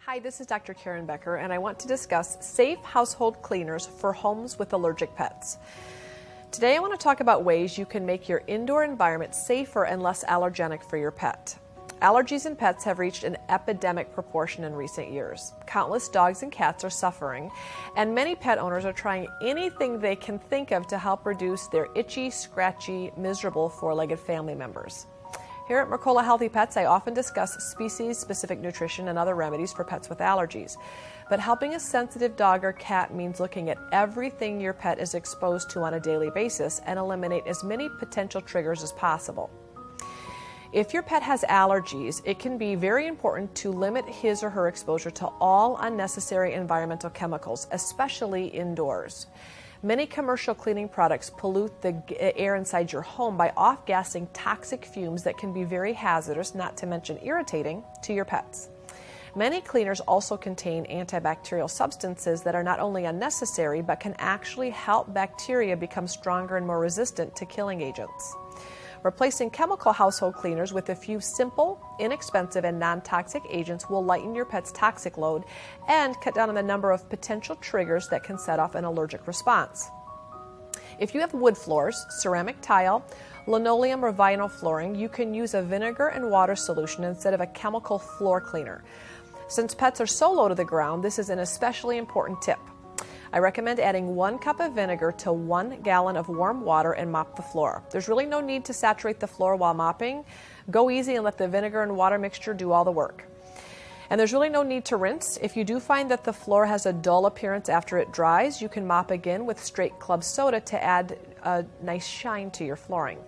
Hi, this is Dr. Karen Becker, and I want to discuss safe household cleaners for homes with allergic pets. Today I want to talk about ways you can make your indoor environment safer and less allergenic for your pet. Allergies in pets have reached an epidemic proportion in recent years. Countless dogs and cats are suffering, and many pet owners are trying anything they can think of to help reduce their itchy, scratchy, miserable four-legged family members. Here at Mercola Healthy Pets, I often discuss species-specific nutrition and other remedies for pets with allergies. But helping a sensitive dog or cat means looking at everything your pet is exposed to on a daily basis and eliminate as many potential triggers as possible. If your pet has allergies, it can be very important to limit his or her exposure to all unnecessary environmental chemicals, especially indoors. Many commercial cleaning products pollute the air inside your home by off-gassing toxic fumes that can be very hazardous, not to mention irritating, to your pets. Many cleaners also contain antibacterial substances that are not only unnecessary, but can actually help bacteria become stronger and more resistant to killing agents. Replacing chemical household cleaners with a few simple, inexpensive, and non-toxic agents will lighten your pet's toxic load and cut down on the number of potential triggers that can set off an allergic response. If you have wood floors, ceramic tile, linoleum, or vinyl flooring, you can use a vinegar and water solution instead of a chemical floor cleaner. Since pets are so low to the ground, this is an especially important tip. I recommend adding 1 cup of vinegar to 1 gallon of warm water and mop the floor. There's really no need to saturate the floor while mopping. Go easy and let the vinegar and water mixture do all the work. And there's really no need to rinse. If you do find that the floor has a dull appearance after it dries, you can mop again with straight club soda to add a nice shine to your flooring.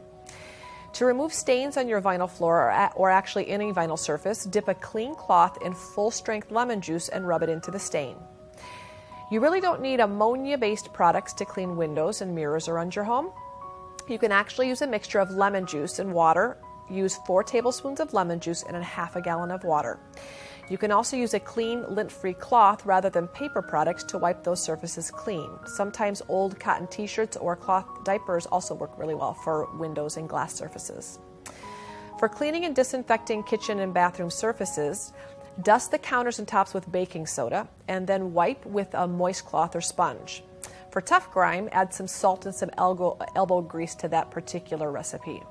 To remove stains on your vinyl floor or actually any vinyl surface, dip a clean cloth in full-strength lemon juice and rub it into the stain. You really don't need ammonia-based products to clean windows and mirrors around your home. You can actually use a mixture of lemon juice and water. Use 4 tablespoons of lemon juice and a half a gallon of water. You can also use a clean, lint-free cloth rather than paper products to wipe those surfaces clean. Sometimes old cotton t-shirts or cloth diapers also work really well for windows and glass surfaces. For cleaning and disinfecting kitchen and bathroom surfaces, dust the counters and tops with baking soda, and then wipe with a moist cloth or sponge. For tough grime, add some salt and some elbow grease to that particular recipe.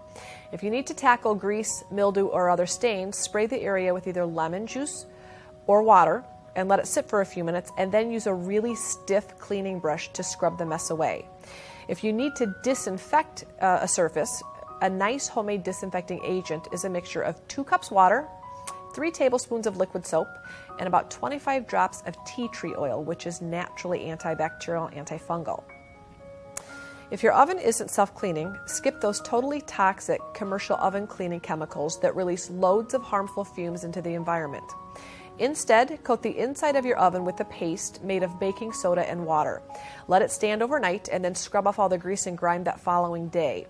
If you need to tackle grease, mildew, or other stains, spray the area with either lemon juice or water and let it sit for a few minutes, and then use a really stiff cleaning brush to scrub the mess away. If you need to disinfect a surface, a nice homemade disinfecting agent is a mixture of 2 cups water, 3 tablespoons of liquid soap, and about 25 drops of tea tree oil, which is naturally antibacterial and antifungal. If your oven isn't self-cleaning, skip those totally toxic commercial oven cleaning chemicals that release loads of harmful fumes into the environment. Instead, coat the inside of your oven with a paste made of baking soda and water. Let it stand overnight and then scrub off all the grease and grime that following day.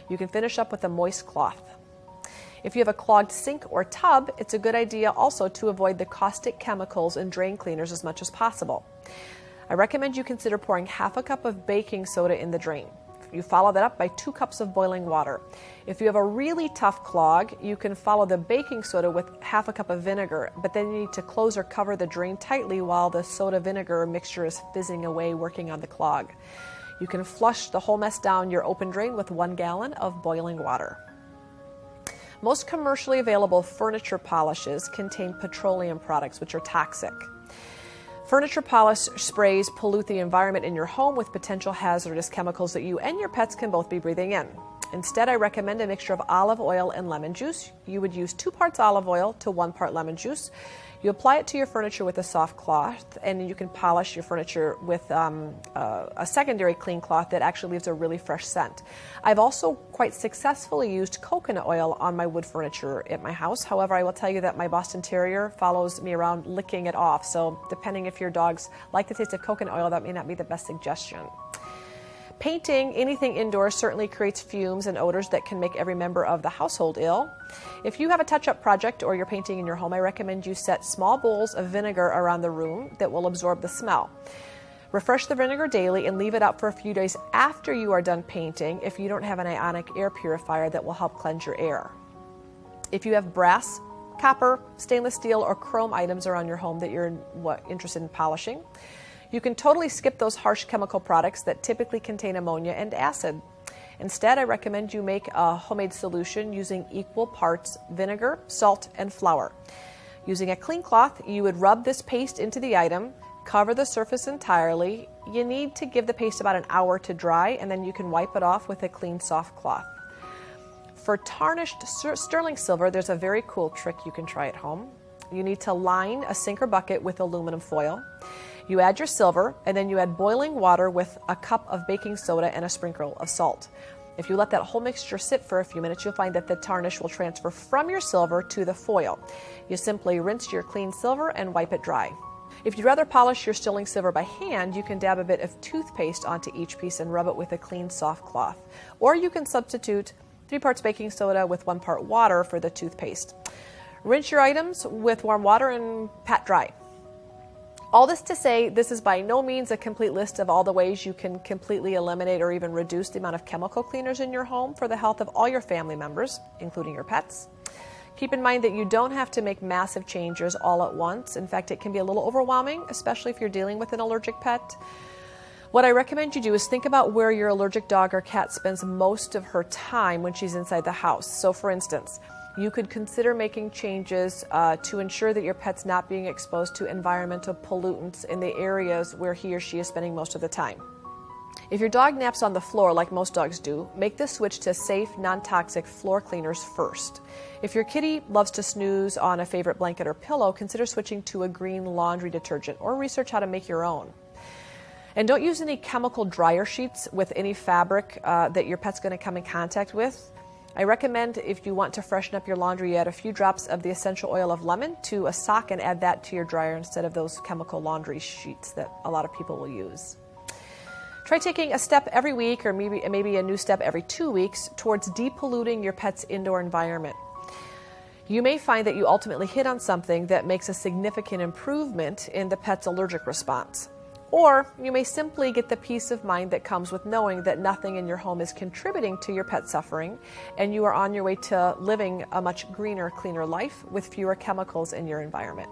You can finish up with a moist cloth. If you have a clogged sink or tub, it's a good idea also to avoid the caustic chemicals in drain cleaners as much as possible. I recommend you consider pouring half a cup of baking soda in the drain. You follow that up by 2 cups of boiling water. If you have a really tough clog, you can follow the baking soda with half a cup of vinegar, but then you need to close or cover the drain tightly while the soda vinegar mixture is fizzing away, working on the clog. You can flush the whole mess down your open drain with 1 gallon of boiling water. Most commercially available furniture polishes contain petroleum products, which are toxic. Furniture polish sprays pollute the environment in your home with potential hazardous chemicals that you and your pets can both be breathing in. Instead, I recommend a mixture of olive oil and lemon juice. You would use 2 parts olive oil to 1 part lemon juice. You apply it to your furniture with a soft cloth, and you can polish your furniture with a secondary clean cloth that actually leaves a really fresh scent. I've also quite successfully used coconut oil on my wood furniture at my house. However, I will tell you that my Boston Terrier follows me around licking it off, so depending if your dogs like the taste of coconut oil, that may not be the best suggestion. Painting anything indoors certainly creates fumes and odors that can make every member of the household ill. If you have a touch-up project or you're painting in your home, I recommend you set small bowls of vinegar around the room that will absorb the smell. Refresh the vinegar daily and leave it out for a few days after you are done painting if you don't have an ionic air purifier that will help cleanse your air. If you have brass copper, stainless steel, or chrome items around your home that you're interested in polishing. You can totally skip those harsh chemical products that typically contain ammonia and acid. Instead, I recommend you make a homemade solution using equal parts vinegar, salt, and flour. Using a clean cloth, you would rub this paste into the item, cover the surface entirely. You need to give the paste about an hour to dry, and then you can wipe it off with a clean, soft cloth. For tarnished sterling silver, there's a very cool trick you can try at home. You need to line a sink or bucket with aluminum foil. You add your silver, and then you add boiling water with a cup of baking soda and a sprinkle of salt. If you let that whole mixture sit for a few minutes, you'll find that the tarnish will transfer from your silver to the foil. You simply rinse your clean silver and wipe it dry. If you'd rather polish your sterling silver by hand, you can dab a bit of toothpaste onto each piece and rub it with a clean, soft cloth. Or you can substitute 3 parts baking soda with 1 part water for the toothpaste. Rinse your items with warm water and pat dry. All this to say, this is by no means a complete list of all the ways you can completely eliminate or even reduce the amount of chemical cleaners in your home for the health of all your family members, including your pets. Keep in mind that you don't have to make massive changes all at once. In fact, it can be a little overwhelming, especially if you're dealing with an allergic pet. What I recommend you do is think about where your allergic dog or cat spends most of her time when she's inside the house. So for instance, you could consider making changes to ensure that your pet's not being exposed to environmental pollutants in the areas where he or she is spending most of the time. If your dog naps on the floor like most dogs do, make the switch to safe, non-toxic floor cleaners first. If your kitty loves to snooze on a favorite blanket or pillow, consider switching to a green laundry detergent or research how to make your own. And don't use any chemical dryer sheets with any fabric that your pet's going to come in contact with. I recommend if you want to freshen up your laundry, you add a few drops of the essential oil of lemon to a sock and add that to your dryer instead of those chemical laundry sheets that a lot of people will use. Try taking a step every week or maybe a new step every 2 weeks towards depolluting your pet's indoor environment. You may find that you ultimately hit on something that makes a significant improvement in the pet's allergic response. Or you may simply get the peace of mind that comes with knowing that nothing in your home is contributing to your pet's suffering, and you are on your way to living a much greener, cleaner life with fewer chemicals in your environment.